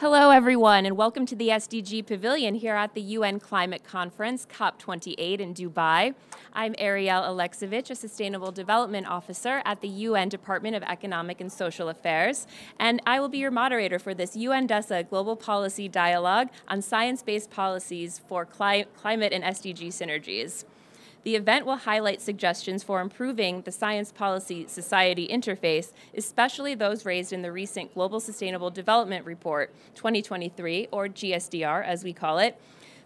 Hello, everyone, and welcome to the SDG Pavilion here at the UN Climate Conference, COP28 in Dubai. I'm Ariel Alexevich, a Sustainable Development Officer at the UN Department of Economic and Social Affairs, and I will be your moderator for this UN DESA Global Policy Dialogue on Science-Based Policies for Climate and SDG Synergies. The event will highlight suggestions for improving the science policy society interface, especially those raised in the recent Global Sustainable Development Report 2023, or GSDR as we call it.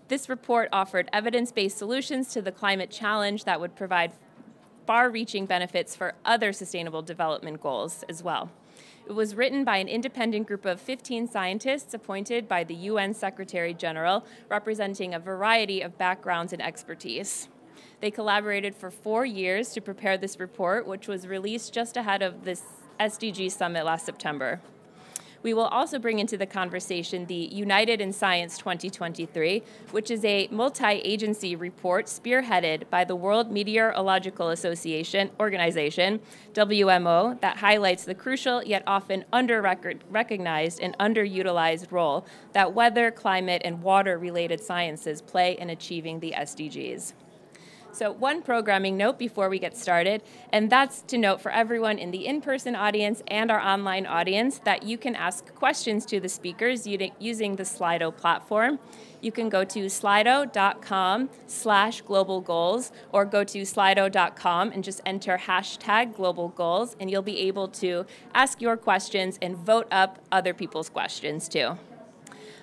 This report offered evidence-based solutions to the climate challenge that would provide far-reaching benefits for other sustainable development goals as well. It was written by an independent group of 15 scientists appointed by the UN Secretary General, representing a variety of backgrounds and expertise. They collaborated for 4 years to prepare this report, which was released just ahead of this SDG summit last September. We will also bring into the conversation the United in Science 2023, which is a multi-agency report spearheaded by the World Meteorological Organization, WMO, that highlights the crucial yet often under-recognized and underutilized role that weather, climate, and water-related sciences play in achieving the SDGs. So one programming note before we get started, and that's to note for everyone in the in-person audience and our online audience that you can ask questions to the speakers using the Slido platform. You can go to slido.com/global goals or go to slido.com and just enter #global goals, and you'll be able to ask your questions and vote up other people's questions too.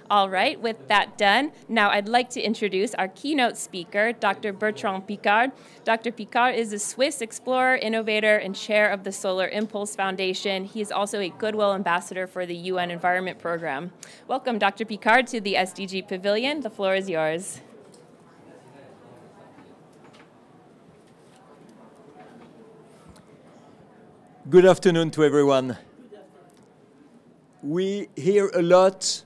All right, with that done, now I'd like to introduce our keynote speaker, Dr. Bertrand Piccard. Dr. Piccard is a Swiss explorer, innovator, and chair of the Solar Impulse Foundation. He is also a Goodwill ambassador for the UN Environment Program. Welcome, Dr. Piccard, to the SDG Pavilion. The floor is yours. Good afternoon to everyone. We hear a lot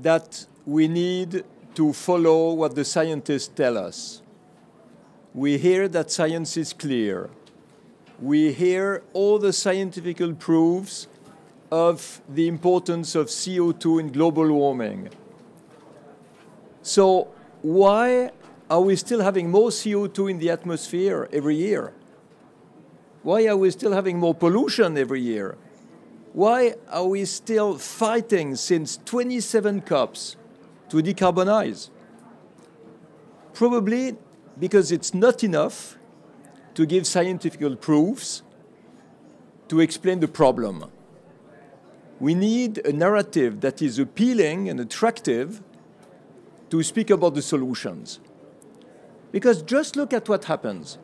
that we need to follow what the scientists tell us. We hear that science is clear. We hear all the scientific proofs of the importance of CO2 in global warming. So why are we still having more CO2 in the atmosphere every year? Why are we still having more pollution every year? Why are we still fighting since 27 COPs to decarbonize? Probably because it's not enough to give scientific proofs to explain the problem. We need a narrative that is appealing and attractive to speak about the solutions. Because just look at what happens.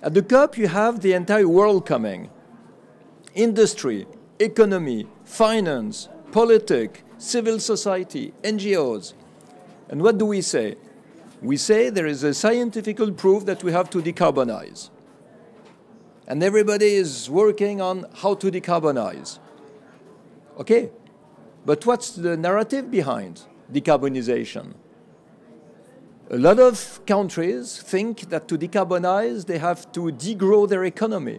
At the COP, you have the entire world coming. Industry, economy, finance, politics, civil society, NGOs. And what do we say? We say there is a scientific proof that we have to decarbonize. And everybody is working on how to decarbonize. Okay, but what's the narrative behind decarbonization? A lot of countries think that to decarbonize, they have to degrow their economy,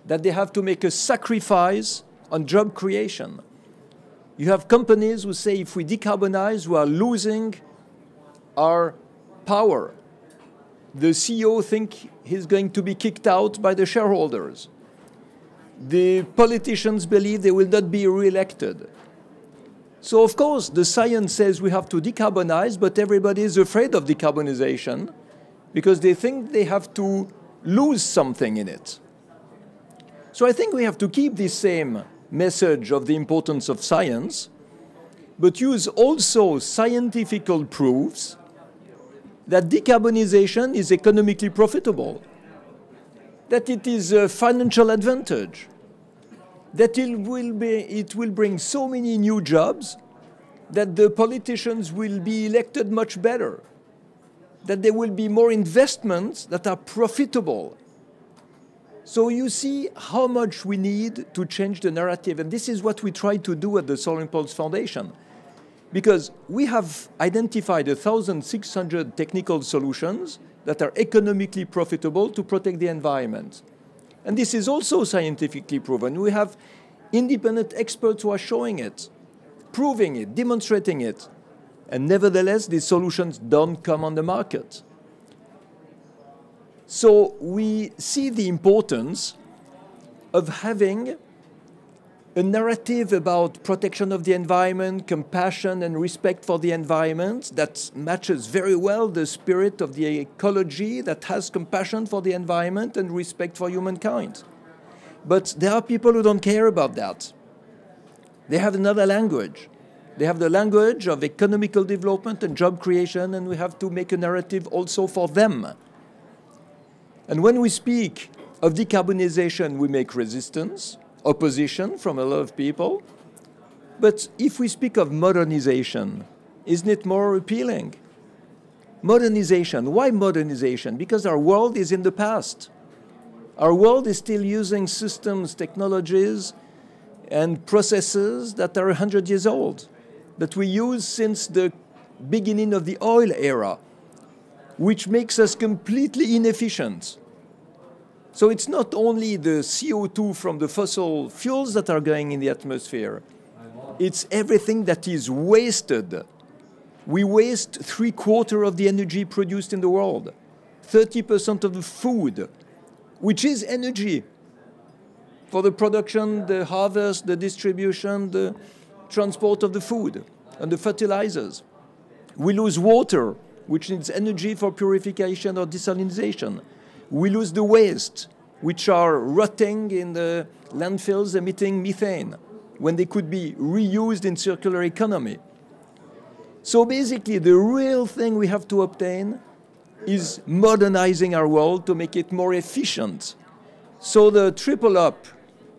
that they have to make a sacrifice on job creation. You have companies who say if we decarbonize, we are losing our power. The CEO thinks he's going to be kicked out by the shareholders. The politicians believe they will not be re-elected. So of course, the science says we have to decarbonize, but everybody is afraid of decarbonization because they think they have to lose something in it. So I think we have to keep the same message of the importance of science, but use also scientific proofs that decarbonization is economically profitable, that it is a financial advantage, that it will bring so many new jobs, that the politicians will be elected much better, that there will be more investments that are profitable. So you see how much we need to change the narrative. And this is what we try to do at the Solar Impulse Foundation. Because we have identified 1,600 technical solutions that are economically profitable to protect the environment. And this is also scientifically proven. We have independent experts who are showing it. proving it, demonstrating it. And nevertheless, these solutions don't come on the market. So we see the importance of having a narrative about protection of the environment, compassion and respect for the environment that matches very well the spirit of the ecology that has compassion for the environment and respect for humankind. But there are people who don't care about that. They have another language. They have the language of economical development and job creation, and we have to make a narrative also for them. And when we speak of decarbonization, we make resistance, opposition from a lot of people. But if we speak of modernization, isn't it more appealing? Modernization. Why modernization? Because our world is in the past. Our world is still using systems, technologies, and processes that are 100 years old, that we use since the beginning of the oil era, which makes us completely inefficient. So it's not only the CO2 from the fossil fuels that are going in the atmosphere, it's everything that is wasted. We waste 3/4 of the energy produced in the world, 30% of the food, which is energy for the production, the harvest, the distribution, the transport of the food and the fertilizers. We lose water, which needs energy for purification or desalination. We lose the waste, which are rotting in the landfills emitting methane, when they could be reused in circular economy. So basically, the real thing we have to obtain is modernizing our world to make it more efficient. So the triple up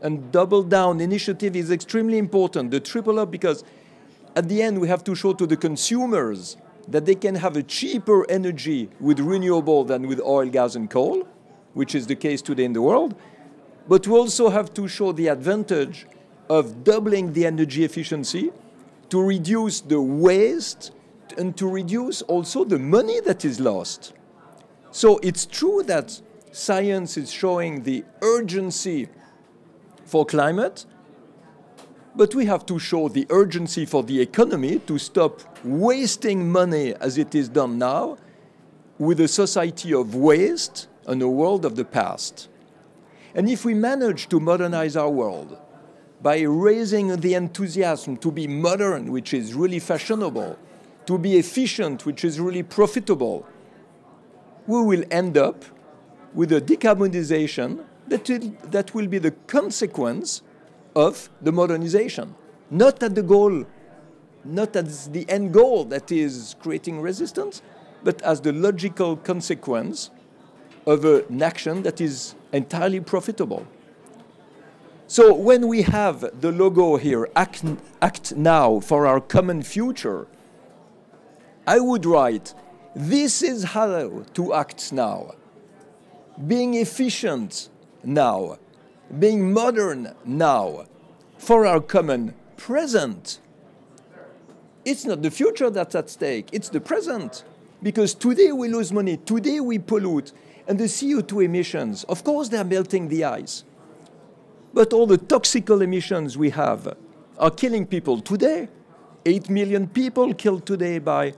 and double down initiative is extremely important. The triple up because at the end we have to show to the consumers that they can have a cheaper energy with renewable than with oil, gas and coal, which is the case today in the world. But we also have to show the advantage of doubling the energy efficiency to reduce the waste and to reduce also the money that is lost. So it's true that science is showing the urgency for climate, but we have to show the urgency for the economy to stop wasting money as it is done now with a society of waste and a world of the past. And if we manage to modernize our world by raising the enthusiasm to be modern, which is really fashionable, to be efficient, which is really profitable, we will end up with a decarbonization that will be the consequence of the modernization, not at the goal, not as the end goal that is creating resistance, but as the logical consequence of an action that is entirely profitable. So when we have the logo here, act now for our common future, I would write, this is how to act now. Being efficient now, being modern now, for our common present. It's not the future that's at stake, it's the present. Because today we lose money, today we pollute, and the CO2 emissions, of course they're melting the ice. But all the toxical emissions we have are killing people today. 8 million people killed today by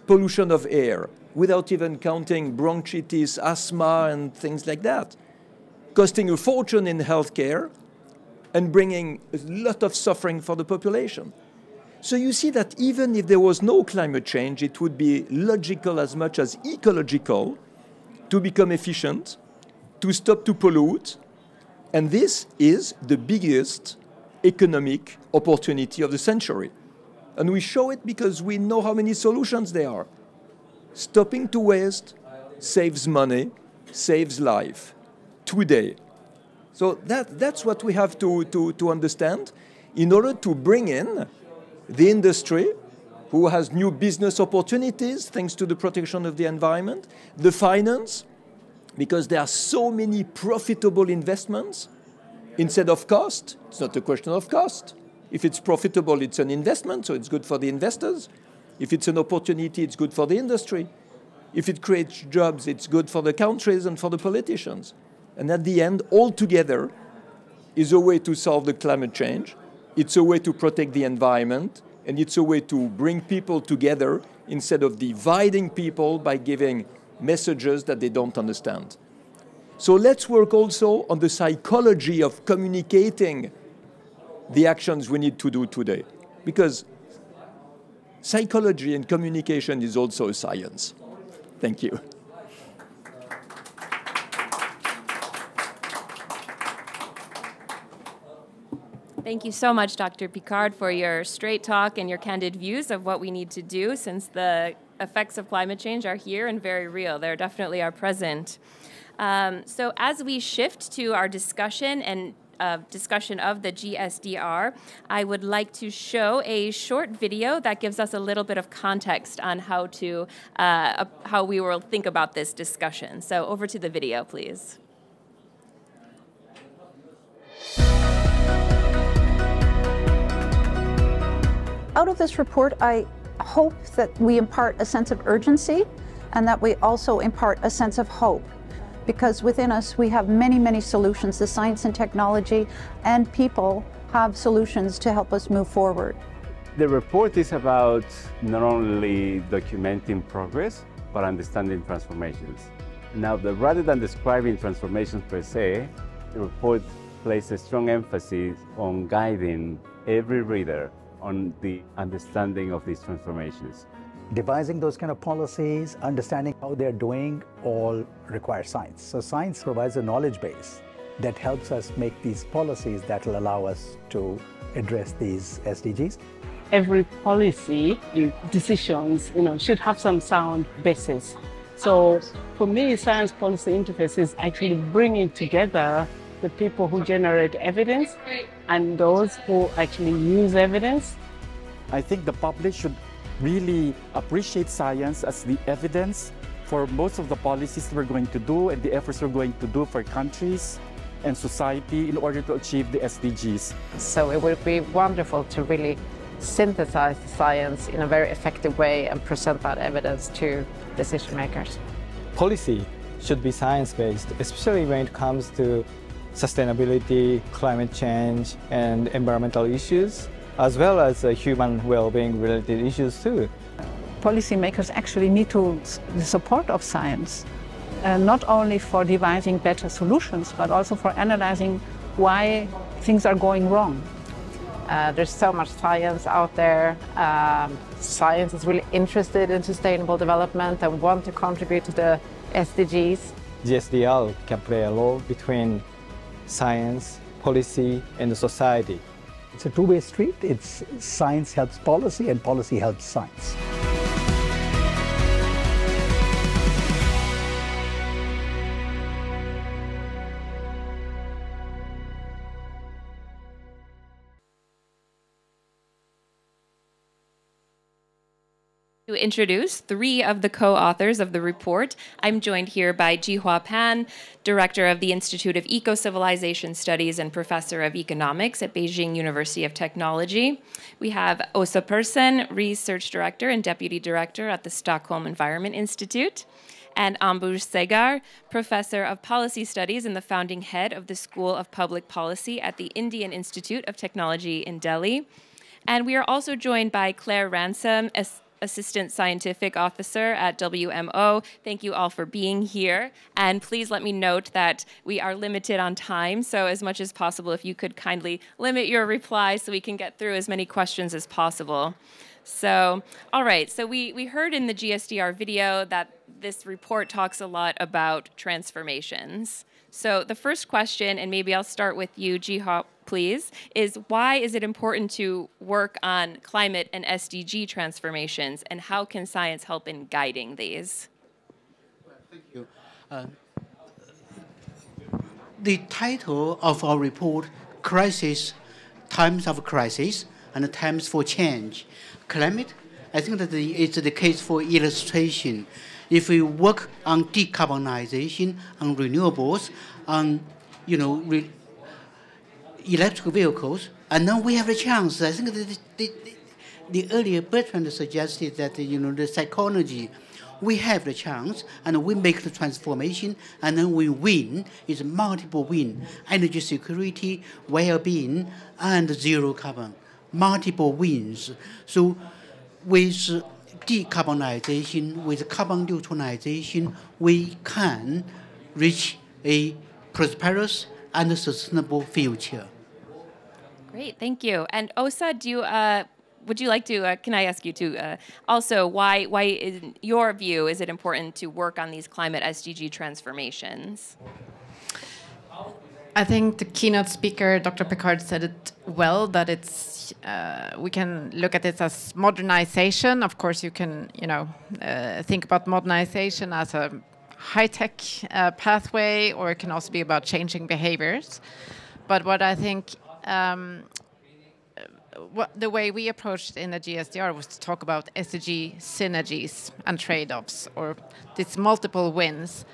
pollution of air, without even counting bronchitis, asthma, and things like that, costing a fortune in healthcare and bringing a lot of suffering for the population. So you see that even if there was no climate change, it would be logical as much as ecological to become efficient, to stop to pollute, and this is the biggest economic opportunity of the century. And we show it because we know how many solutions there are. Stopping to waste saves money, saves life, today. So that's what we have to understand in order to bring in the industry who has new business opportunities thanks to the protection of the environment, the finance, because there are so many profitable investments instead of cost. It's not a question of cost. If it's profitable, it's an investment, so it's good for the investors. If it's an opportunity, it's good for the industry. If it creates jobs, it's good for the countries and for the politicians. And at the end, all together is a way to solve the climate change it's a way to protect the environment, and it's a way to bring people together instead of dividing people by giving messages that they don't understand. So let's work also on the psychology of communicating the actions we need to do today, because psychology and communication is also a science. Thank you. Thank you so much, Dr. Piccard, for your straight talk and your candid views of what we need to do, since the effects of climate change are here and very real. They definitely are present. So as we shift to our discussion and discussion of the GSDR, I would like to show a short video that gives us a little bit of context on how we will think about this discussion. So over to the video, please. Out of this report, I hope that we impart a sense of urgency and that we also impart a sense of hope. Because within us, we have many, many solutions. The science and technology and people have solutions to help us move forward. The report is about not only documenting progress, but understanding transformations. Now, rather than describing transformations per se, the report places strong emphasis on guiding every reader on the understanding of these transformations. Devising those kind of policies, understanding how they're doing, all require science. So science provides a knowledge base that helps us make these policies that will allow us to address these SDGs. Every policy decisions, should have some sound basis. So for me, science policy interface is actually bringing together the people who generate evidence and those who actually use evidence. I think the public should really appreciate science as the evidence for most of the policies we're going to do and the efforts we're going to do for countries and society in order to achieve the SDGs. So it would be wonderful to really synthesize the science in a very effective way and present that evidence to decision makers. Policy should be science-based, especially when it comes to sustainability, climate change, and environmental issues, as well as human well-being related issues too. Policymakers actually need the support of science, not only for devising better solutions, but also for analyzing why things are going wrong. There's so much science out there. Science is really interested in sustainable development and want to contribute to the SDGs. GSDR can play a role between science, policy, and the society. It's a two-way street. It's science helps policy and policy helps science. To introduce three of the co-authors of the report, I'm joined here by Jihua Pan, Director of the Institute of Eco-Civilization Studies and Professor of Economics at Beijing University of Technology. We have Åsa Persson, Research Director and Deputy Director at the Stockholm Environment Institute, and Ambuj Segar, Professor of Policy Studies and the founding head of the School of Public Policy at the Indian Institute of Technology in Delhi. And we are also joined by Claire Ransom, Assistant Scientific Officer at WMO. Thank you all for being here. And please let me note that we are limited on time, so as much as possible, if you could kindly limit your replies so we can get through as many questions as possible. So, all right, so we heard in the GSDR video that this report talks a lot about transformations. So the first question, and maybe I'll start with you, Jihua, please, is why is it important to work on climate and SDG transformations, and how can science help in guiding these? Well, thank you. The title of our report, Crisis, Times of Crisis and Times for Change. Climate, I think that it's the case for illustration. If we work on decarbonization, on renewables, on, electric vehicles, and then we have a chance. I think that the earlier Bertrand suggested that, the psychology, we have the chance and we make the transformation and then we win. It's multiple win. Energy security, well-being, and zero carbon. Multiple wins. So with decarbonization, with carbon neutralization, we can reach a prosperous and sustainable future. Great, thank you. And Osa, would you like to, can I ask you to, also why in your view is it important to work on these climate SDG transformations? I think the keynote speaker, Dr. Piccard, said it well, that it's, we can look at it as modernization. Of course, you can, think about modernization as a high-tech pathway, or it can also be about changing behaviors. But what I think, the way we approached in the GSDR was to talk about SDG synergies and trade-offs, or these multiple wins.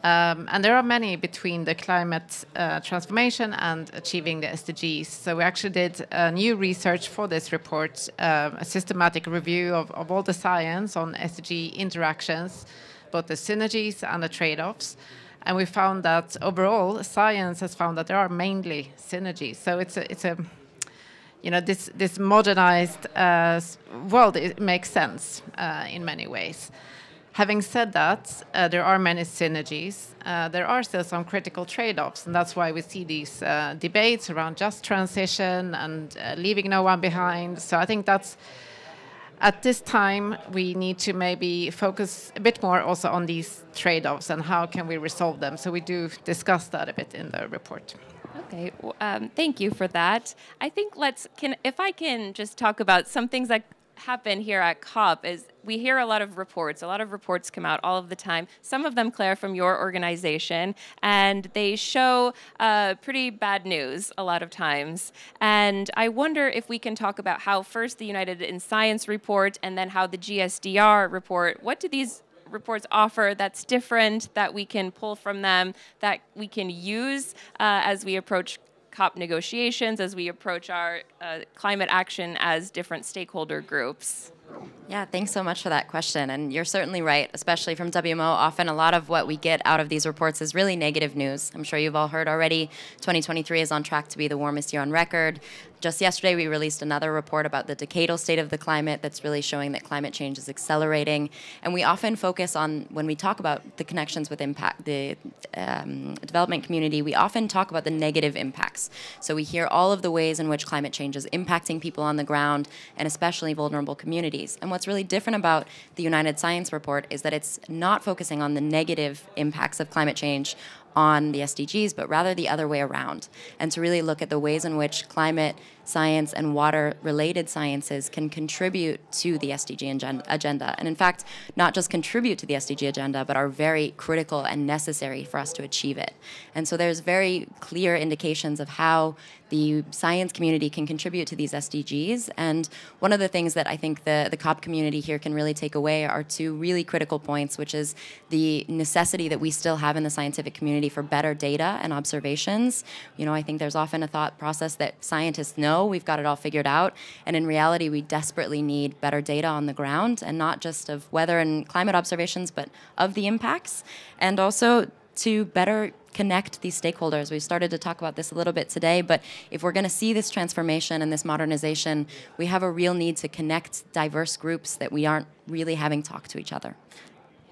And there are many between the climate transformation and achieving the SDGs. So we actually did new research for this report, a systematic review of all the science on SDG interactions, both the synergies and the trade-offs. And we found that overall, science has found that there are mainly synergies. So it's a this modernized world, it makes sense in many ways. Having said that, there are many synergies. There are still some critical trade-offs, and that's why we see these debates around just transition and leaving no one behind. So I think that's, at this time, we need to maybe focus a bit more also on these trade-offs and how can we resolve them. So we do discuss that a bit in the report. Okay, thank you for that. I think if I can just talk about some things that happen here at COP, is we hear a lot of reports come out all of the time. Some of them, Claire, from your organization, and they show pretty bad news a lot of times. And I wonder if we can talk about how first the United in Science report and then how the GSDR report, what do these reports offer that's different, that we can pull from them, that we can use as we approach COP negotiations, as we approach our climate action as different stakeholder groups? Yeah, thanks so much for that question. And you're certainly right, especially from WMO. Often a lot of what we get out of these reports is really negative news. I'm sure you've all heard already, 2023 is on track to be the warmest year on record. Just yesterday, we released another report about the decadal state of the climate that's really showing that climate change is accelerating. And we often focus on, when we talk about the connections with impact, the development community, we often talk about the negative impacts. So we hear all of the ways in which climate change is impacting people on the ground, and especially vulnerable communities. And what's really different about the United Science report is that it's not focusing on the negative impacts of climate change on the SDGs, but rather the other way around, and to really look at the ways in which climate science and water-related sciences can contribute to the SDG agenda. And in fact, not just contribute to the SDG agenda, but are very critical and necessary for us to achieve it. And so there's very clear indications of how the science community can contribute to these SDGs. And one of the things that I think the COP community here can really take away are two really critical points, which is the necessity that we still have in the scientific community for better data and observations. I think there's often a thought process that scientists know we've got it all figured out, and in reality we desperately need better data on the ground, and not just of weather and climate observations, but of the impacts, and also to better connect these stakeholders. We've started to talk about this a little bit today, but if we're going to see this transformation and this modernization, we have a real need to connect diverse groups that we aren't really having talk to each other.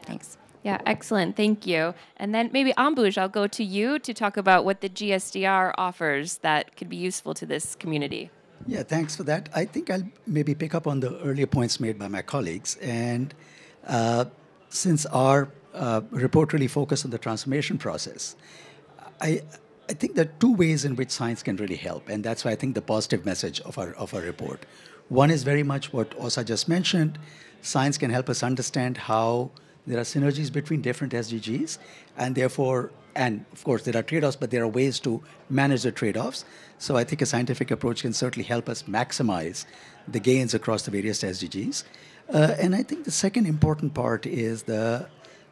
Thanks. Yeah, excellent. Thank you. And then maybe Ambuj, I'll go to you to talk about what the GSDR offers that could be useful to this community. Yeah, thanks for that. I think I'll maybe pick up on the earlier points made by my colleagues. And since our report really focused on the transformation process, I think there are two ways in which science can really help. And that's why I think the positive message of our report. One is very much what Osa just mentioned. Science can help us understand how there are synergies between different SDGs, and therefore, and of course there are trade-offs, but there are ways to manage the trade-offs. So I think a scientific approach can certainly help us maximize the gains across the various SDGs. And I think the second important part is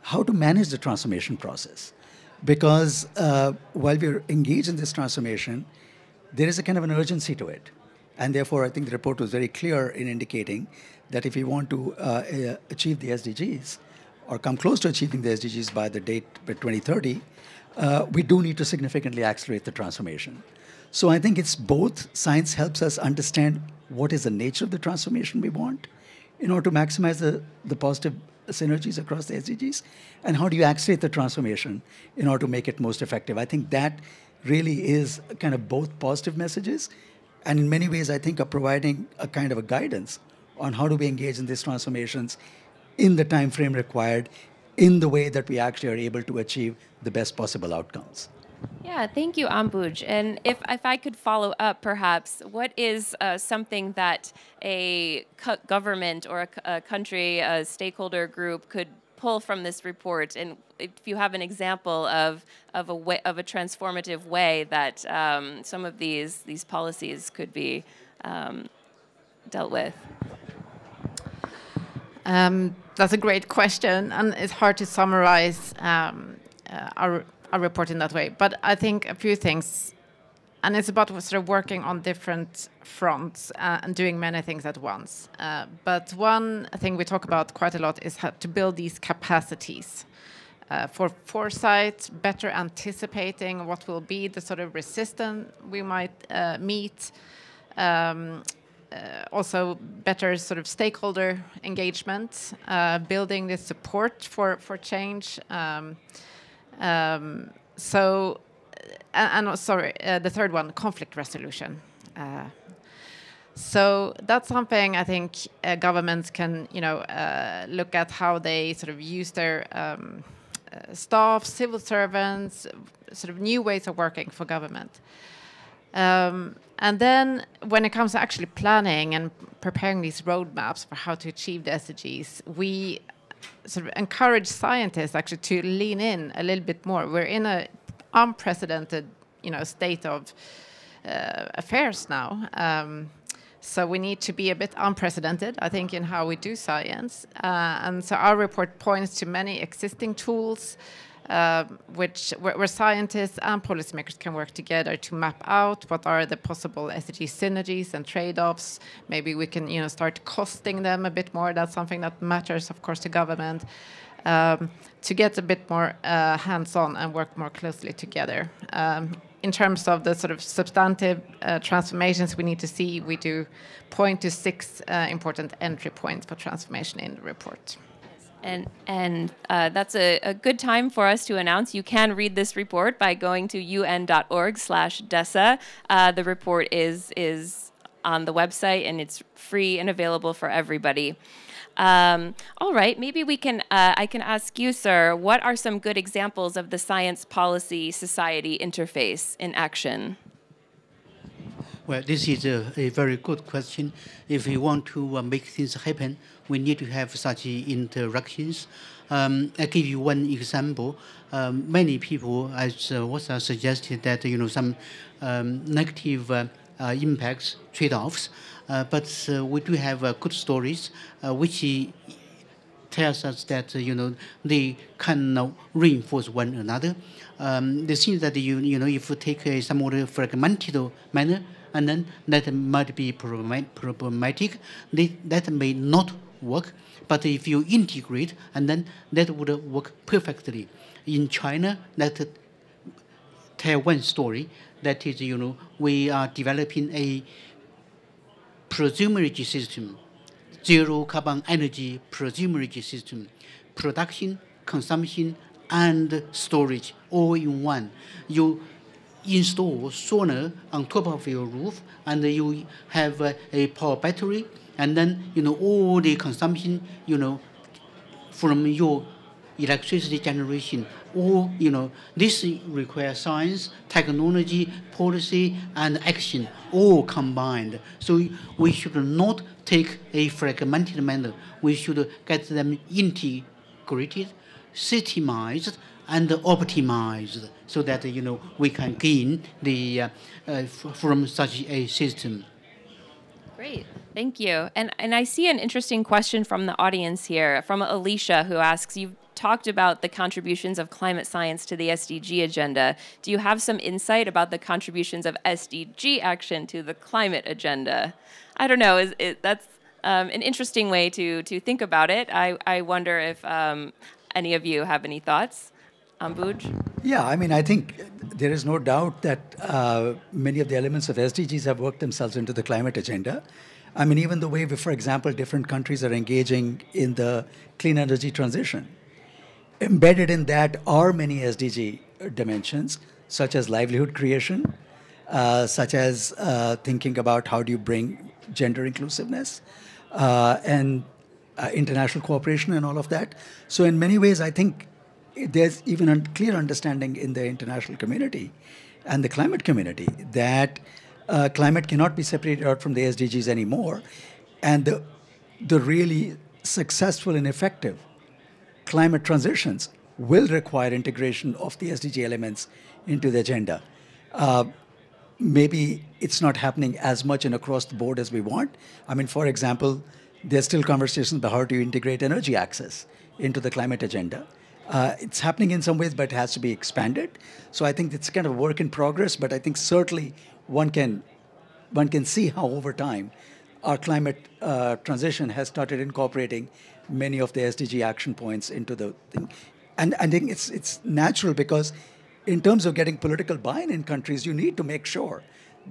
how to manage the transformation process. Because while we're engaged in this transformation, there is a kind of an urgency to it. And therefore, I think the report was very clear in indicating that if we want to achieve the SDGs, or come close to achieving the SDGs by the date by 2030, we do need to significantly accelerate the transformation. So I think it's both. Science helps us understand what is the nature of the transformation we want in order to maximize the positive synergies across the SDGs, and how do you accelerate the transformation in order to make it most effective. I think that really is kind of both positive messages, and in many ways I think are providing a kind of a guidance on how do we engage in these transformations in the time frame required, in the way that we actually are able to achieve the best possible outcomes. Yeah, thank you, Ambuj. And if I could follow up, perhaps, what is something that a government or a country, a stakeholder group could pull from this report? And if you have an example of a transformative way that some of these policies could be dealt with. That's a great question, and it's hard to summarize our report in that way. But I think a few things, and it's about sort of working on different fronts and doing many things at once. But one thing we talk about quite a lot is how to build these capacities for foresight, better anticipating what will be the sort of resistance we might meet. Also better sort of stakeholder engagement, building this support for change. The third one, conflict resolution. So that's something I think governments can, look at how they sort of use their staff, civil servants, sort of new ways of working for government. And then when it comes to actually planning and preparing these roadmaps for how to achieve the SDGs, we sort of encourage scientists actually to lean in a little bit more. We're in an unprecedented, state of affairs now. So we need to be a bit unprecedented, I think, in how we do science. And so our report points to many existing tools where scientists and policymakers can work together to map out what are the possible SDG synergies and trade-offs. Maybe we can, start costing them a bit more. That's something that matters, of course, to government, to get a bit more hands-on and work more closely together. In terms of the sort of substantive transformations we need to see, we do point to 6 important entry points for transformation in the report. And that's a good time for us to announce you can read this report by going to un.org/DESA. The report is on the website, and it's free and available for everybody. All right, maybe I can ask you, sir, what are some good examples of the science policy society interface in action? Well, this is a very good question. If we want to make things happen, we need to have such interactions. I'll give you one example. Many people, as was suggested, that some negative impacts, trade-offs, but we do have good stories which tells us that they can reinforce one another. The thing that if you take a somewhat fragmented manner, and then that might be problematic. That may not work. But if you integrate, and then that would work perfectly. In China, that tell one story. That is, we are developing a prosumerage system, zero carbon energy prosumerage system, production, consumption, and storage all in one. You install solar on top of your roof, and you have a power battery, and then all the consumption from your electricity generation. Or this requires science, technology, policy, and action all combined. So we should not take a fragmented manner. We should get them integrated, systemized, and optimized, so that we can gain from such a system. Great, thank you. And I see an interesting question from the audience here, from Alicia, who asks, you've talked about the contributions of climate science to the SDG agenda. Do you have some insight about the contributions of SDG action to the climate agenda? I don't know. That's an interesting way to think about it. I wonder if any of you have any thoughts. Ambuj? Yeah, I mean, I think there is no doubt that many of the elements of SDGs have worked themselves into the climate agenda. I mean, even the way, for example, different countries are engaging in the clean energy transition. Embedded in that are many SDG dimensions, such as livelihood creation, such as thinking about how do you bring gender inclusiveness, and international cooperation and all of that. So in many ways, I think there's even a clear understanding in the international community and the climate community that climate cannot be separated out from the SDGs anymore. And the really successful and effective climate transitions will require integration of the SDG elements into the agenda. Maybe it's not happening as much and across the board as we want. I mean, for example, there's still conversations about how to integrate energy access into the climate agenda. It's happening in some ways, but it has to be expanded. So I think it's kind of a work in progress, but I think certainly one can see how over time our climate transition has started incorporating many of the SDG action points into the thing. And I think it's natural because in terms of getting political buy-in in countries, you need to make sure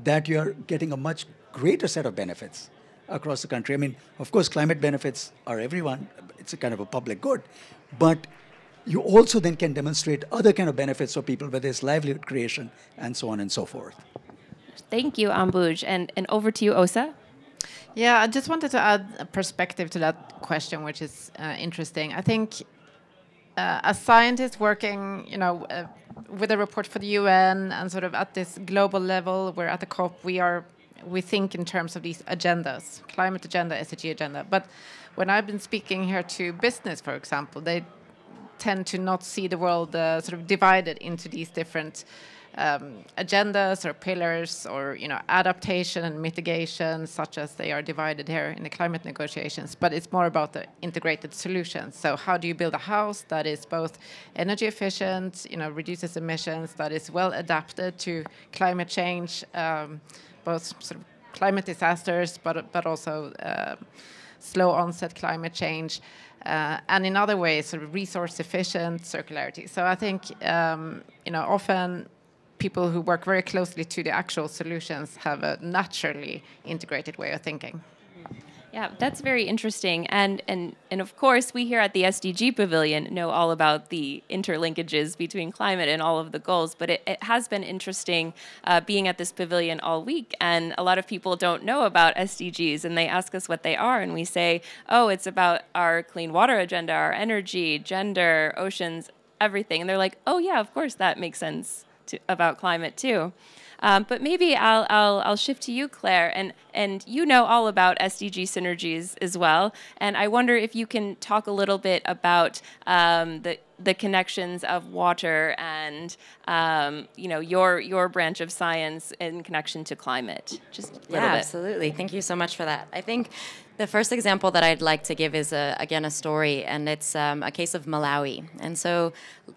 that you're getting a much greater set of benefits across the country. I mean, of course, climate benefits are everyone. It's a kind of a public good. But you also then can demonstrate other kind of benefits for people, whether it's livelihood creation and so on and so forth. Thank you, Ambuj. And over to you, Osa. Yeah, I just wanted to add a perspective to that question, which is interesting. I think as scientists working, with a report for the UN and sort of at this global level, we're at the COP, we think in terms of these agendas, climate agenda, SDG agenda. But when I've been speaking here to business, for example, they tend to not see the world sort of divided into these different agendas or pillars or adaptation and mitigation, such as they are divided here in the climate negotiations. But it's more about the integrated solutions. So how do you build a house that is both energy efficient, reduces emissions, that is well adapted to climate change, both sort of climate disasters, but also slow onset climate change. And in other ways, sort of resource efficient circularity. So I think, often people who work very closely to the actual solutions have a naturally integrated way of thinking. Yeah, that's very interesting. And of course, we here at the SDG Pavilion know all about the interlinkages between climate and all of the goals, but it has been interesting being at this pavilion all week, and a lot of people don't know about SDGs, and they ask us what they are, and we say, oh, it's about our clean water agenda, our energy, gender, oceans, everything. And they're like, oh yeah, of course, that makes sense about climate too. But maybe I'll shift to you, Claire, and you know all about SDG Synergies as well, and I wonder if you can talk a little bit about the connections of water and your branch of science in connection to climate. Just a little bit. Absolutely. Thank you so much for that. I think the first example that I'd like to give is, again, a story, and it's a case of Malawi. And so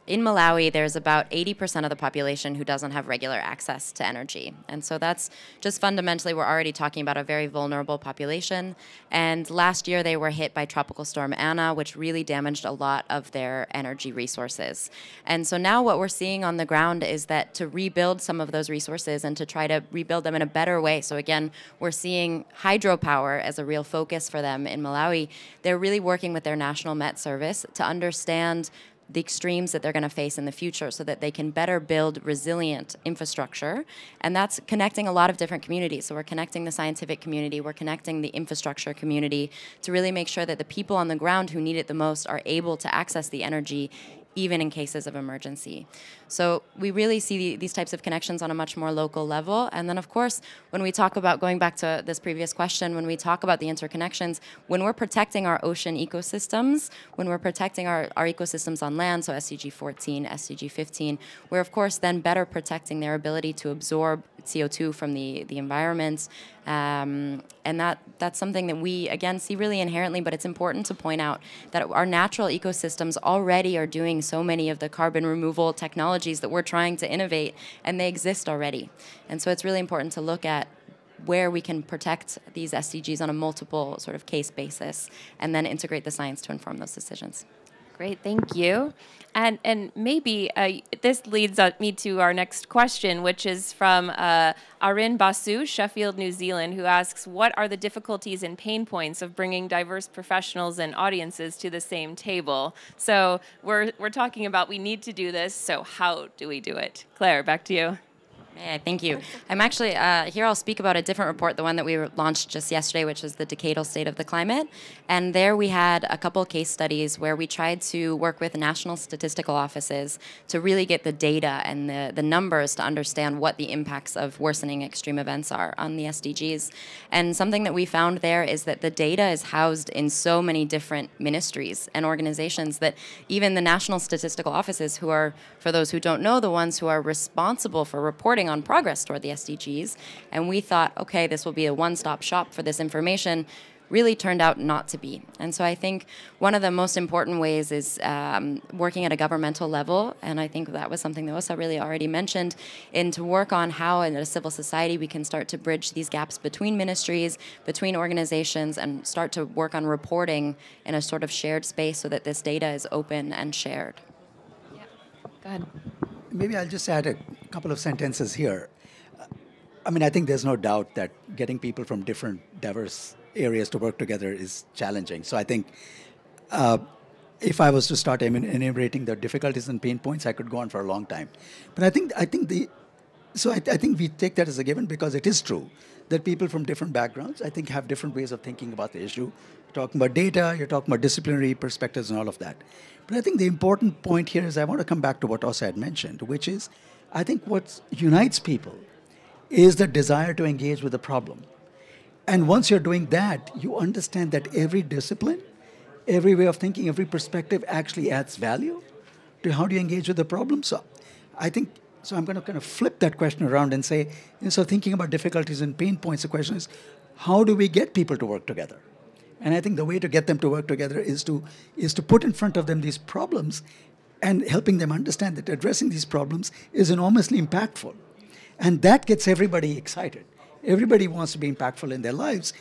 in Malawi, there's about 80% of the population who doesn't have regular access to energy. And so that's just fundamentally, we're already talking about a very vulnerable population. And last year, they were hit by Tropical Storm Anna, which really damaged a lot of their energy resources. And so now what we're seeing on the ground is that to rebuild some of those resources and to try to rebuild them in a better way. So again, we're seeing hydropower as a real focus for them in Malawi. They're really working with their National Met Service to understand the extremes that they're going to face in the future so that they can better build resilient infrastructure. And that's connecting a lot of different communities. So we're connecting the scientific community, we're connecting the infrastructure community to really make sure that the people on the ground who need it the most are able to access the energy even in cases of emergency. So we really see these types of connections on a much more local level. And then, of course, when we talk about, going back to this previous question, when we talk about the interconnections, when we're protecting our ocean ecosystems, when we're protecting our ecosystems on land, so SDG 14, SDG 15, we're, of course, then better protecting their ability to absorb CO2 from the environment. And that's something that we, again, see really inherently, but it's important to point out that our natural ecosystems already are doing so many of the carbon removal technologies that we're trying to innovate, and they exist already. And so it's really important to look at where we can protect these SDGs on a multiple sort of case basis, and then integrate the science to inform those decisions. Great, thank you. And maybe this leads me to our next question, which is from Arin Basu, Sheffield, New Zealand, who asks, what are the difficulties and pain points of bringing diverse professionals and audiences to the same table? So we're talking about we need to do this, so how do we do it? Claire, back to you. Yeah, thank you. I'm actually, here I'll speak about a different report, the one that we launched just yesterday, which is the Decadal State of the Climate. And there we had a couple case studies where we tried to work with national statistical offices to really get the data and the numbers to understand what the impacts of worsening extreme events are on the SDGs. And something that we found there is that the data is housed in so many different ministries and organizations that even the national statistical offices, who are, for those who don't know, the ones who are responsible for reporting on progress toward the SDGs, and we thought, okay, this will be a one-stop shop for this information, really turned out not to be. And so I think one of the most important ways is working at a governmental level, and I think that was something that Åsa really already mentioned, and to work on how in a civil society we can start to bridge these gaps between ministries, between organizations, and start to work on reporting in a sort of shared space so that this data is open and shared. Yeah, go ahead. Maybe I'll just add a couple of sentences here. I mean, I think there's no doubt that getting people from different diverse areas to work together is challenging. So I think if I was to start enumerating the difficulties and pain points, I could go on for a long time. But I think we take that as a given because it is true that people from different backgrounds, I think, have different ways of thinking about the issue. You're talking about data, you're talking about disciplinary perspectives and all of that. But I think the important point here is I want to come back to what Åsa had mentioned, which is I think what unites people is the desire to engage with the problem. And once you're doing that, you understand that every discipline, every way of thinking, every perspective actually adds value to how do you engage with the problem. So I think, so I'm going to kind of flip that question around and say, so thinking about difficulties and pain points, the question is, how do we get people to work together? And I think the way to get them to work together is to put in front of them these problems and helping them understand that addressing these problems is enormously impactful. And that gets everybody excited. Everybody wants to be impactful in their lives.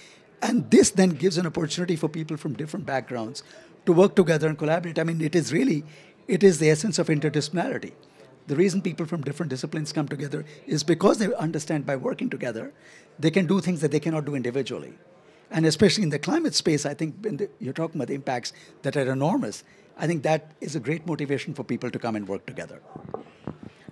And this then gives an opportunity for people from different backgrounds to work together and collaborate. I mean, it is the essence of interdisciplinarity. The reason people from different disciplines come together is because they understand by working together, they can do things that they cannot do individually. And especially in the climate space, I think you're talking about the impacts that are enormous. I think that is a great motivation for people to come and work together.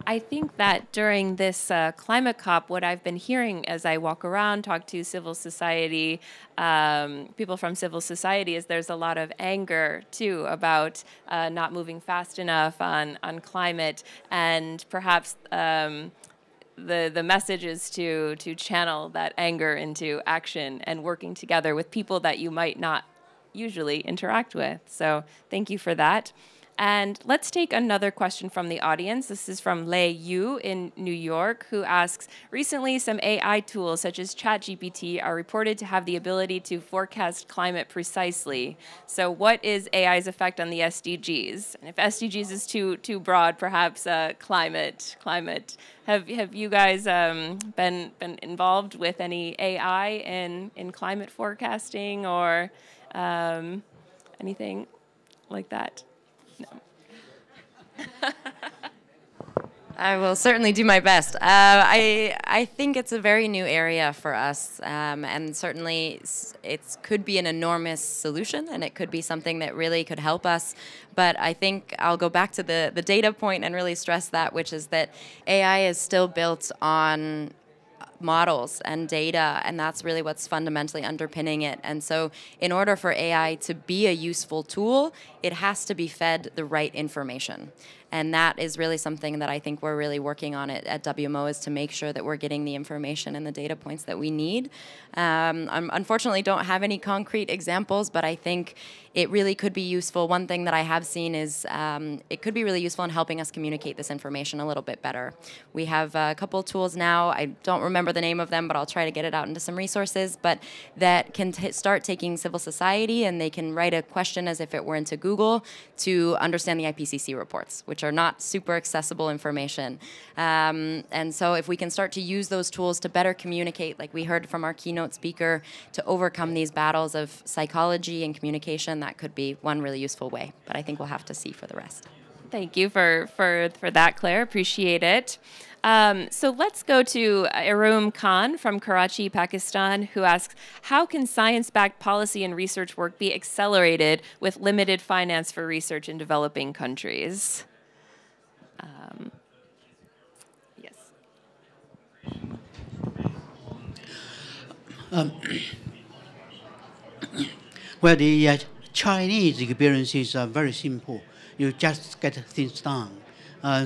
I think that during this climate COP, what I've been hearing as I walk around, talk to civil society, people from civil society, is there's a lot of anger, too, about not moving fast enough on climate, and perhaps the message is to channel that anger into action and working together with people that you might not usually interact with. So thank you for that. And let's take another question from the audience. This is from Lei Yu in New York, who asks, recently some AI tools such as ChatGPT are reported to have the ability to forecast climate precisely. So what is AI's effect on the SDGs? And if SDGs is too broad, perhaps climate. Have you guys been involved with any AI in climate forecasting or anything like that? No. I will certainly do my best. I think it's a very new area for us, and certainly it could be an enormous solution, and it could be something that really could help us. But I think I'll go back to the data point and really stress that, which is that AI is still built on models and data, and that's really what's fundamentally underpinning it. And so in order for AI to be a useful tool, it has to be fed the right information. And that is really something that I think we're really working on at WMO, is to make sure that we're getting the information and the data points that we need. I unfortunately don't have any concrete examples, but I think it really could be useful. One thing that I have seen is it could be really useful in helping us communicate this information a little bit better. We have a couple tools now. I don't remember the name of them, but I'll try to get it out into some resources, but that can start taking civil society, and they can write a question as if it were into Google to understand the IPCC reports, which are not super accessible information. And so if we can start to use those tools to better communicate, like we heard from our keynote speaker, to overcome these battles of psychology and communication, that could be one really useful way. But I think we'll have to see for the rest. Thank you for that, Claire. Appreciate it. So let's go to Arum Khan from Karachi, Pakistan, who asks, how can science-backed policy and research work be accelerated with limited finance for research in developing countries? Yes. Well, the Chinese experiences are very simple. You just get things done.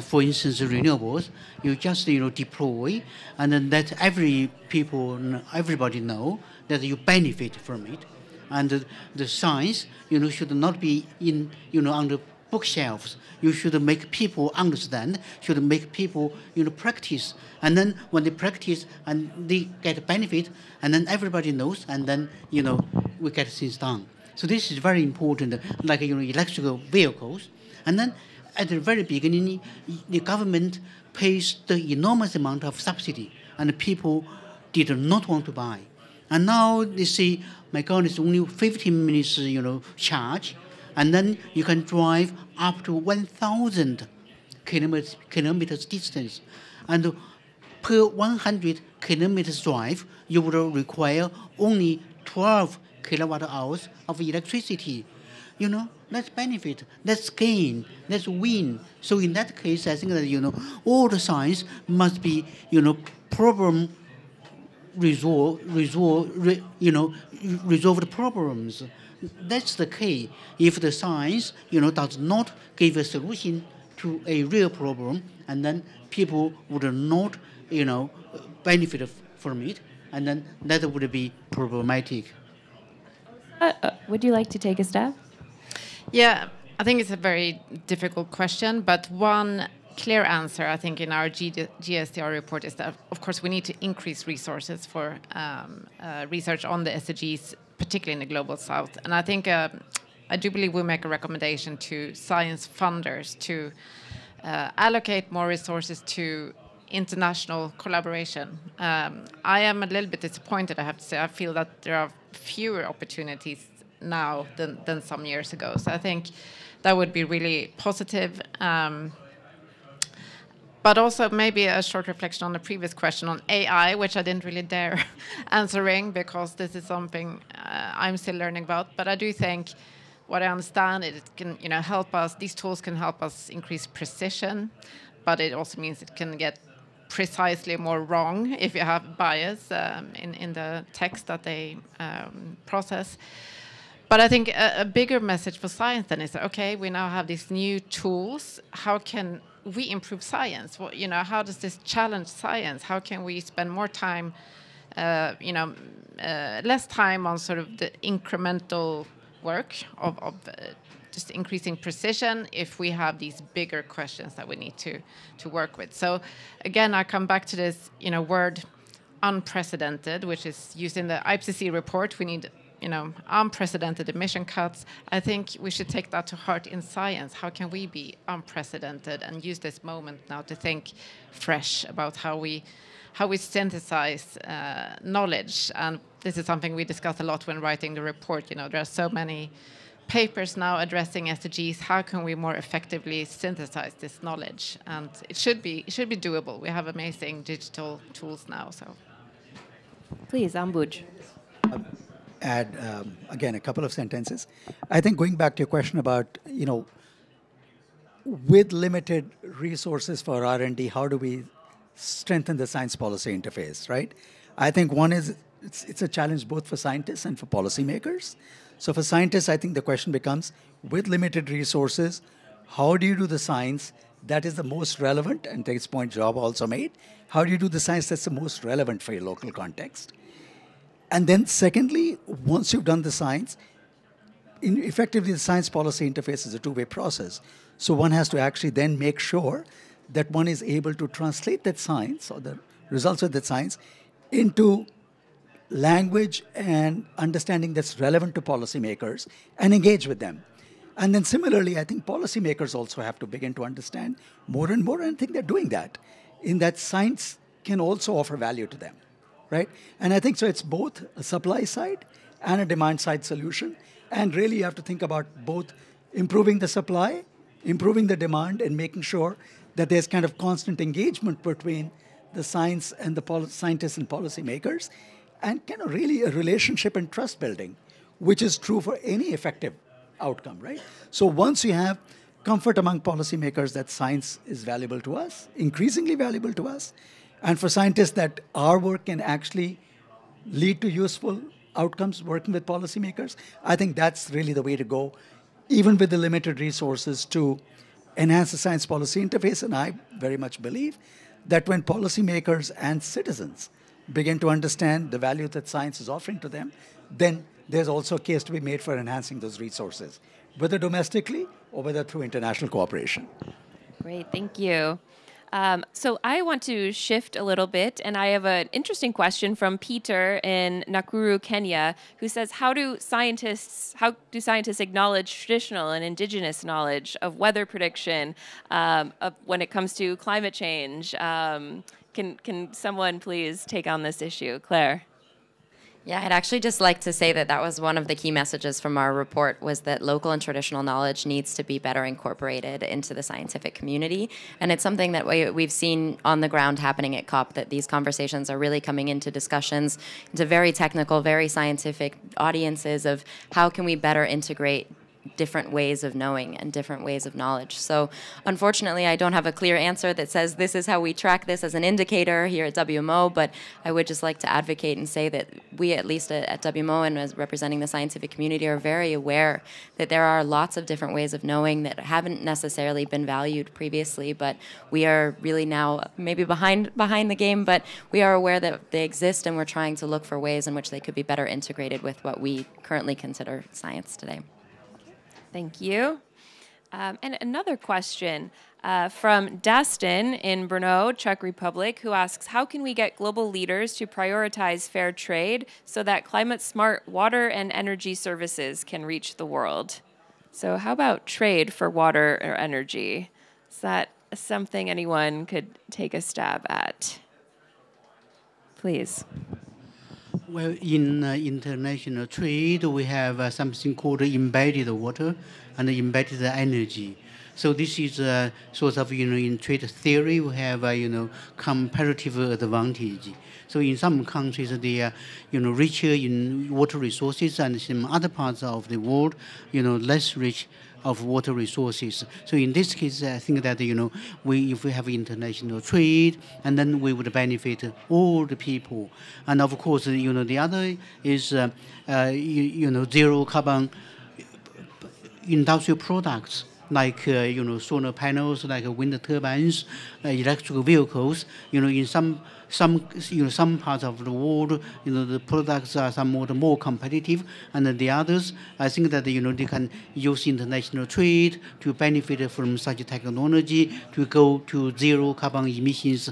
For instance, renewables, you just deploy, and then let everybody know that you benefit from it. And the science, should not be on the bookshelves. You should make people understand. Should make people practice. And then when they practice and they get benefit, and then everybody knows, and then we get things done. So this is very important, like electrical vehicles. And then at the very beginning, the government pays the enormous amount of subsidy, and people did not want to buy. And now they say, my God, it's only 15 minutes, charge, and then you can drive up to 1,000 kilometers distance. And per 100 kilometers drive, you would require only 12 kilowatt hours of electricity. Let's benefit, let's gain, let's win. So in that case, I think that, all the science must be, problem resolve the problems. That's the key. If the science, does not give a solution to a real problem, and then people would not, benefit from it, and then that would be problematic. Would you like to take a stab? Yeah, I think it's a very difficult question, but one clear answer, I think, in our GSDR report is that, of course, we need to increase resources for research on the SDGs, particularly in the Global South. And I think, I do believe we make a recommendation to science funders to allocate more resources to international collaboration. I am a little bit disappointed, I have to say. I feel that there are fewer opportunities now than some years ago. So I think that would be really positive. But also maybe a short reflection on the previous question on AI, which I didn't really dare answering because this is something I'm still learning about. But I do think what I understand, it can help us, these tools can help us increase precision, but it also means it can get precisely more wrong if you have bias in the text that they process. But I think a bigger message for science then is, okay, we now have these new tools. How can we improve science? Well, how does this challenge science? How can we spend more time, less time on sort of the incremental work of just increasing precision if we have these bigger questions that we need to work with? So again, I come back to this, word unprecedented, which is used in the IPCC report. We need unprecedented emission cuts. I think we should take that to heart in science. How can we be unprecedented and use this moment now to think fresh about how we synthesize knowledge? And this is something we discuss a lot when writing the report. There are so many papers now addressing SDGs. How can we more effectively synthesize this knowledge? And it should be doable. We have amazing digital tools now. So, please, Ambuj. Add, again, a couple of sentences. I think going back to your question about, with limited resources for R&D, how do we strengthen the science policy interface, right? I think one is it's a challenge both for scientists and for policymakers. So for scientists, I think the question becomes, with limited resources, how do you do the science that is the most relevant, and to its point Job also made, how do you do the science that's the most relevant for your local context? And then secondly, once you've done the science, effectively the science policy interface is a two-way process. So one has to actually then make sure that one is able to translate that science or the results of that science into language and understanding that's relevant to policymakers and engage with them. And then similarly, I think policymakers also have to begin to understand more and more, and I think they're doing that, in that science can also offer value to them, right? And I think so it's both a supply side and a demand side solution. And really you have to think about both improving the supply, improving the demand, and making sure that there's kind of constant engagement between the science and the scientists and policymakers, and kind of really a relationship and trust building, which is true for any effective outcome, right? So once you have comfort among policymakers that science is valuable to us, increasingly valuable to us, and for scientists that our work can actually lead to useful outcomes working with policymakers, I think that's really the way to go, even with the limited resources, to enhance the science policy interface. And I very much believe that when policymakers and citizens begin to understand the value that science is offering to them, then there's also a case to be made for enhancing those resources, whether domestically or whether through international cooperation. Great, thank you. So I want to shift a little bit, and I have an interesting question from Peter in Nakuru, Kenya, who says, how do scientists acknowledge traditional and indigenous knowledge of weather prediction when it comes to climate change? Can someone please take on this issue? Claire. Yeah, I'd actually just like to say that that was one of the key messages from our report, was that local and traditional knowledge needs to be better incorporated into the scientific community. And it's something that we've seen on the ground happening at COP, that these conversations are really coming into discussions, into very technical, very scientific audiences of how can we better integrate different ways of knowing and different ways of knowledge. So unfortunately, I don't have a clear answer that says this is how we track this as an indicator here at WMO, but I would just like to advocate and say that we, at least at WMO and as representing the scientific community, are very aware that there are lots of different ways of knowing that haven't necessarily been valued previously, but we are really now maybe behind the game, but we are aware that they exist, and we're trying to look for ways in which they could be better integrated with what we currently consider science today. Thank you. And another question from Dastin in Brno, Czech Republic, who asks, how can we get global leaders to prioritize fair trade so that climate-smart water and energy services can reach the world? So how about trade for water or energy? Is that something anyone could take a stab at? Please. Well, in international trade, we have something called embedded water and embedded energy. So this is sort of, in trade theory, we have, comparative advantage. So in some countries, they are, richer in water resources, and some other parts of the world, less rich of water resources. So in this case, I think that, if we have international trade, and then we would benefit all the people. And of course, the other is, zero carbon industrial products, like, solar panels, like wind turbines, electric vehicles. In some parts of the world, the products are somewhat more competitive, and the others, I think that, they can use international trade to benefit from such technology to go to zero carbon emissions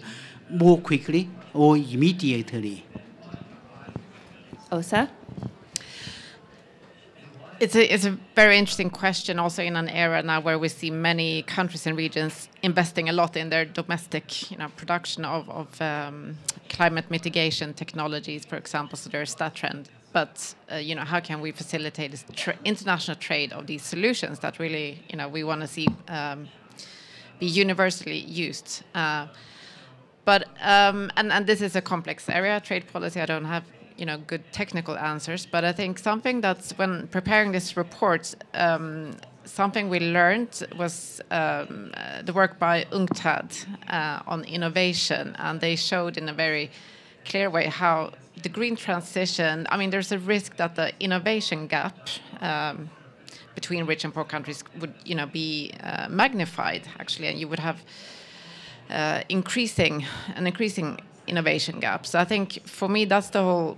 more quickly or immediately. Osa? It's a very interesting question, also in an era now where we see many countries and regions investing a lot in their domestic, production of climate mitigation technologies, for example. So there's that trend. But how can we facilitate this international trade of these solutions that really, we want to see be universally used? But this is a complex area, trade policy. I don't have good technical answers, but I think something that's, when preparing this report, something we learned was the work by UNCTAD on innovation, and they showed in a very clear way how the green transition, I mean, there's a risk that the innovation gap between rich and poor countries would, be magnified, actually, and you would have an increasing innovation gap. So I think, for me, that's the whole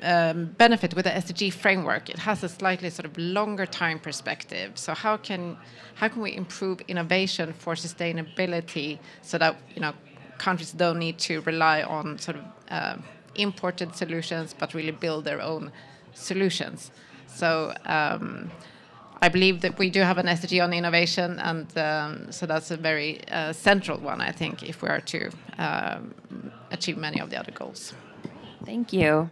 benefit with the SDG framework. It has a slightly sort of longer time perspective. So how can we improve innovation for sustainability so that countries don't need to rely on sort of imported solutions, but really build their own solutions? So I believe that we do have an SDG on innovation, and so that's a very central one, I think, if we are to achieve many of the other goals. Thank you.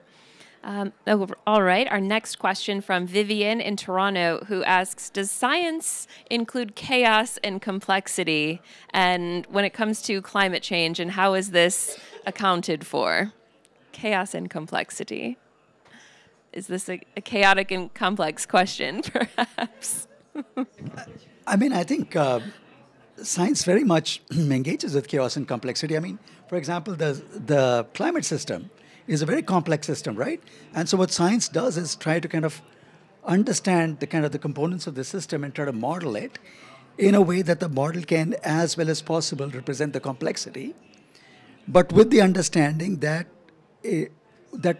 All right, our next question from Vivian in Toronto, who asks, does science include chaos and complexity? And when it comes to climate change, and how is this accounted for? Chaos and complexity. Is this a chaotic and complex question, perhaps? I mean, I think science very much engages with chaos and complexity. I mean, for example, the climate system is a very complex system, right? And so what science does is try to kind of understand the components of the system and try to model it in a way that the model can, as well as possible, represent the complexity, but with the understanding that we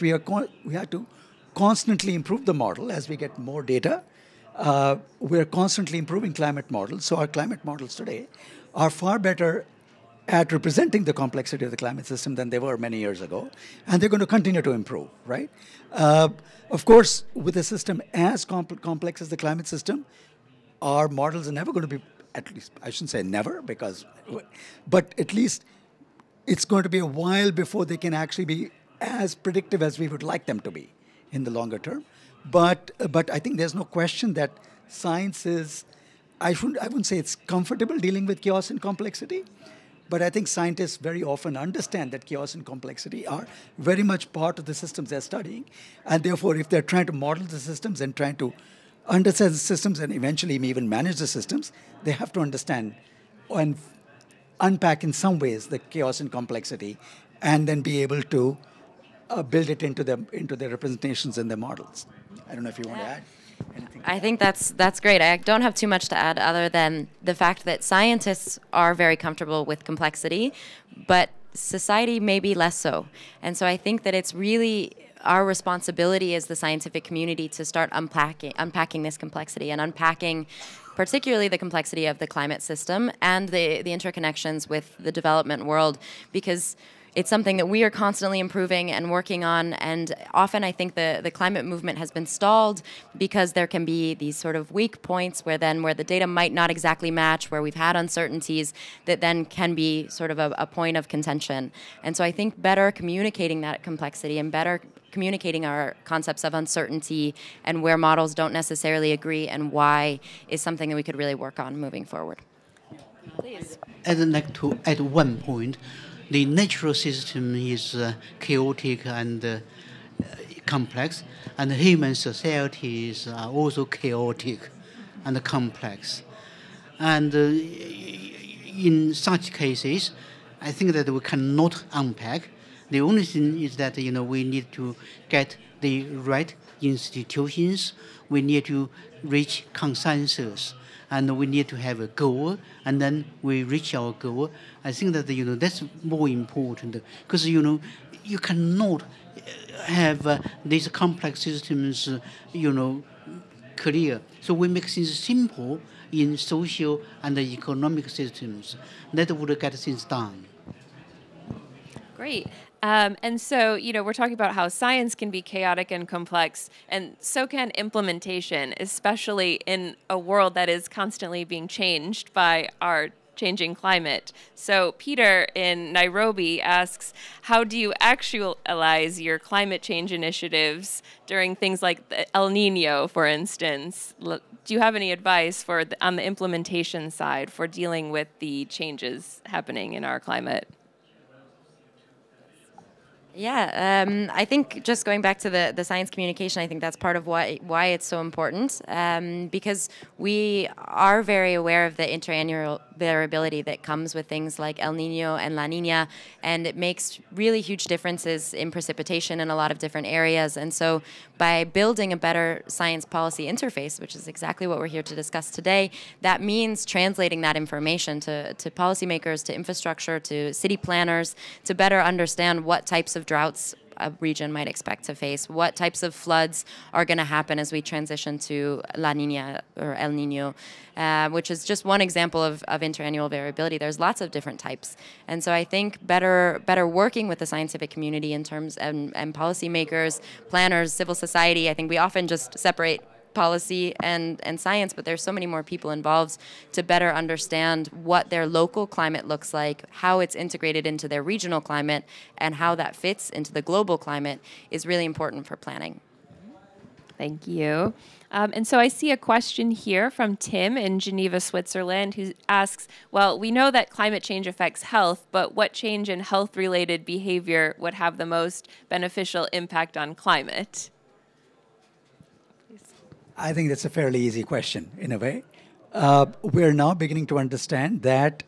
have to constantly improve the model as we get more data. We're constantly improving climate models. So our climate models today are far better at representing the complexity of the climate system than they were many years ago. And they're going to continue to improve, right? Of course, with a system as complex as the climate system, our models are never going to be, at least, I shouldn't say never, but at least it's going to be a while before they can actually be as predictive as we would like them to be in the longer term. But I think there's no question that science is, I wouldn't say it's comfortable dealing with chaos and complexity, but I think scientists very often understand that chaos and complexity are very much part of the systems they're studying. And therefore, if they're trying to model the systems and trying to understand the systems and eventually even manage the systems, they have to understand and unpack in some ways the chaos and complexity, and then be able to build it into their representations and their models. I don't know if you want to add anything. I think that's great. I don't have too much to add other than the fact that scientists are very comfortable with complexity, but society may be less so. And so I think that it's really our responsibility as the scientific community to start unpacking this complexity and unpacking particularly the complexity of the climate system and the interconnections with the development world, because it's something that we are constantly improving and working on, and often I think the climate movement has been stalled because there can be these sort of weak points where the data might not exactly match, where we've had uncertainties that then can be sort of a point of contention. And so I think better communicating that complexity and better communicating our concepts of uncertainty and where models don't necessarily agree and why is something that we could really work on moving forward. Please. I'd like to add one point. The natural system is chaotic and complex, and human societies are also chaotic and complex. And in such cases, I think that we cannot unpack. The only thing is that we need to get the right institutions. We need to reach consensus. And we need to have a goal, and then we reach our goal. I think that that's more important, because you cannot have these complex systems clear. So we make things simple in social and economic systems. That would get things done. Great. And so, we're talking about how science can be chaotic and complex, and so can implementation, especially in a world that is constantly being changed by our changing climate. So Peter in Nairobi asks, how do you actualize your climate change initiatives during things like the El Nino, for instance? Do you have any advice on the implementation side for dealing with the changes happening in our climate? Yeah, I think just going back to the science communication, I think that's part of why it's so important, because we are very aware of the interannual variability that comes with things like El Nino and La Nina, and it makes really huge differences in precipitation in a lot of different areas. And so by building a better science policy interface, which is exactly what we're here to discuss today, that means translating that information to policymakers, to infrastructure, to city planners, to better understand what types of droughts a region might expect to face, what types of floods are going to happen as we transition to La Nina or El Nino, which is just one example of interannual variability. There's lots of different types. And so I think better working with the scientific community in terms and policymakers, planners, civil society. I think we often just separate policy and science, but there's so many more people involved to better understand what their local climate looks like, how it's integrated into their regional climate, and how that fits into the global climate is really important for planning. Thank you. And so I see a question here from Tim in Geneva, Switzerland, who asks, well, we know that climate change affects health, but what change in health-related behavior would have the most beneficial impact on climate? I think that's a fairly easy question, in a way. We're now beginning to understand that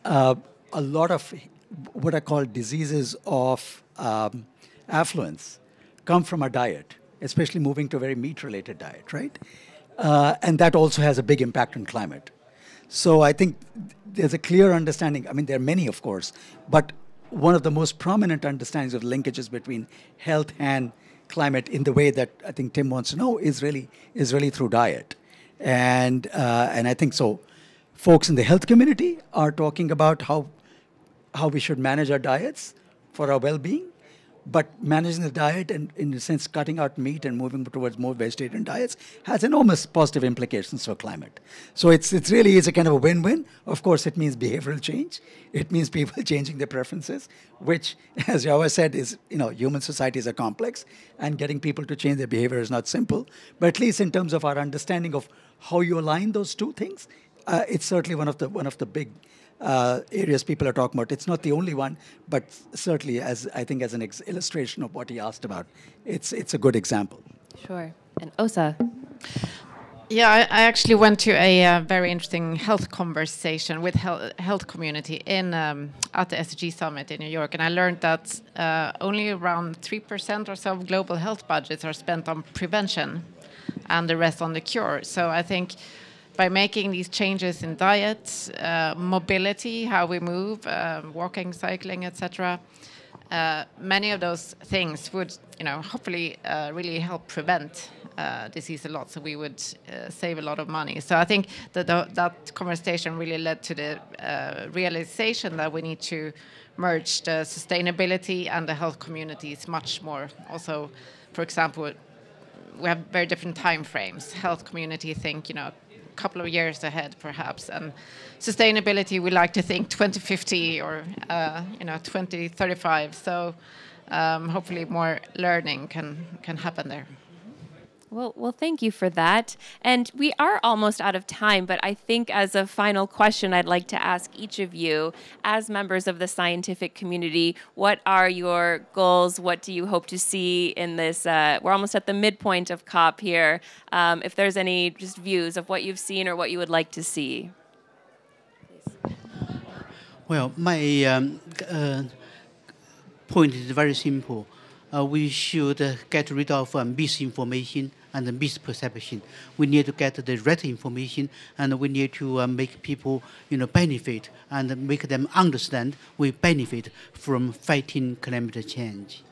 a lot of what I call diseases of affluence come from our diet, especially moving to a very meat-related diet, right? And that also has a big impact on climate. So I think there's a clear understanding. I mean, there are many, of course, but one of the most prominent understandings of linkages between health and climate in the way that I think Tim wants to know is really through diet. And I think so folks in the health community are talking about how we should manage our diets for our well-being, but managing the diet and, in a sense, cutting out meat and moving towards more vegetarian diets has enormous positive implications for climate. So it's really a kind of a win-win. Of course, it means behavioral change. It means people changing their preferences, which, as Yawa said, is, human societies are complex, and getting people to change their behavior is not simple. But at least in terms of our understanding of how you align those two things, it's certainly one of the big areas people are talking about. It's not the only one, but certainly, as I think, as an illustration of what he asked about, it's a good example. Sure. And Osa. Yeah, I actually went to a very interesting health conversation with health community at the SDG Summit in New York, and I learned that only around 3% or so of global health budgets are spent on prevention, and the rest on the cure. So I think by making these changes in diet, mobility, how we move, walking, cycling, etc., many of those things would, hopefully really help prevent disease a lot. So we would save a lot of money. So I think that conversation really led to the realization that we need to merge the sustainability and the health communities much more. Also, for example, we have very different time frames. Health community think, couple of years ahead, perhaps, and sustainability, we like to think 2050 or 2035. So hopefully more learning can happen there. Well, thank you for that. And we are almost out of time, but I think as a final question, I'd like to ask each of you, as members of the scientific community, what are your goals? What do you hope to see in this? We're almost at the midpoint of COP here. If there's any just views of what you've seen or what you would like to see. Well, my point is very simple. We should get rid of misinformation and misperception. We need to get the right information, and we need to make people, benefit and make them understand we benefit from fighting climate change.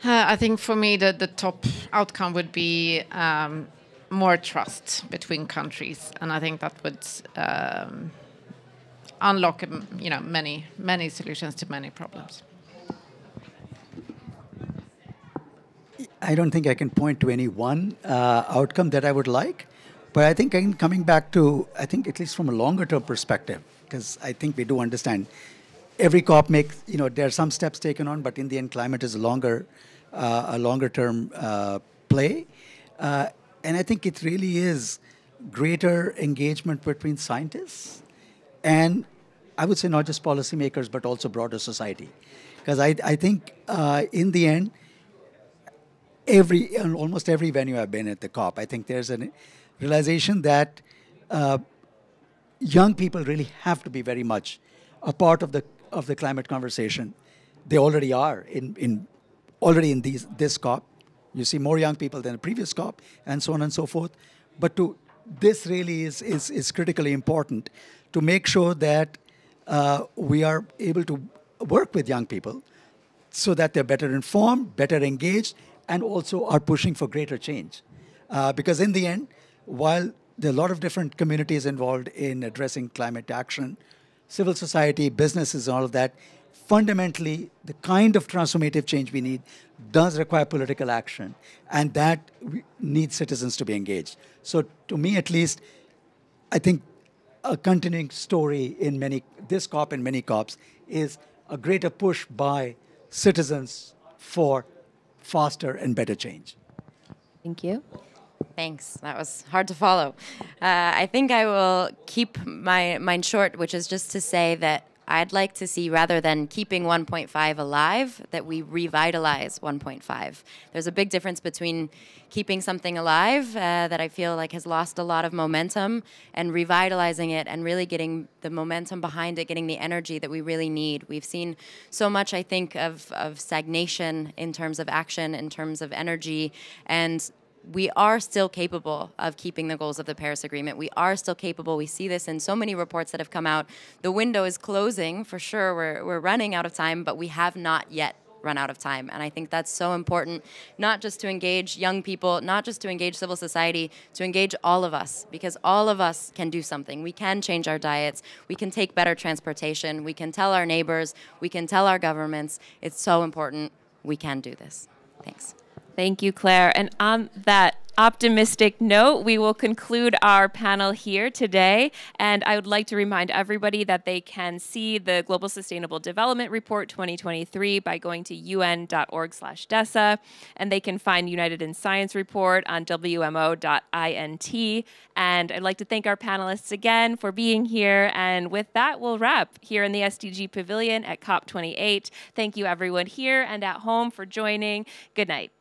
I think for me, the top outcome would be more trust between countries, and I think that would unlock, many solutions to many problems. I don't think I can point to any one outcome that I would like, but I think coming back to, at least from a longer-term perspective, because I think we do understand every COP makes, there are some steps taken on, but in the end, climate is a longer-term play. And I think it really is greater engagement between scientists and I would say not just policymakers, but also broader society. Because I think in the end, almost every venue I've been at the COP, I think there's a realization that young people really have to be very much a part of the climate conversation. They already are already in this COP. You see more young people than the previous COP, and so on and so forth. But this really is critically important to make sure that we are able to work with young people so that they're better informed, better engaged, and also are pushing for greater change. Because in the end, while there are a lot of different communities involved in addressing climate action, civil society, businesses, all of that, fundamentally, the kind of transformative change we need does require political action, and that needs citizens to be engaged. So to me, at least, I think a continuing story in this COP and many COPs is a greater push by citizens for faster and better change. Thank you. Thanks. That was hard to follow. I think I will keep mine short, which is just to say that I'd like to see, rather than keeping 1.5 alive, that we revitalize 1.5. There's a big difference between keeping something alive that I feel like has lost a lot of momentum, and revitalizing it and really getting the momentum behind it, getting the energy that we really need. We've seen so much, I think, of stagnation in terms of action, in terms of energy, and we are still capable of keeping the goals of the Paris Agreement. We are still capable. We see this in so many reports that have come out. The window is closing, for sure. We're running out of time, but we have not yet run out of time. And I think that's so important, not just to engage young people, not just to engage civil society, to engage all of us, because all of us can do something. We can change our diets. We can take better transportation. We can tell our neighbors. We can tell our governments. It's so important. We can do this. Thanks. Thank you, Claire. And on that optimistic note, we will conclude our panel here today. And I would like to remind everybody that they can see the Global Sustainable Development Report 2023 by going to un.org/DESA. And they can find United in Science report on wmo.int. And I'd like to thank our panelists again for being here. And with that, we'll wrap here in the SDG Pavilion at COP28. Thank you, everyone here and at home, for joining. Good night.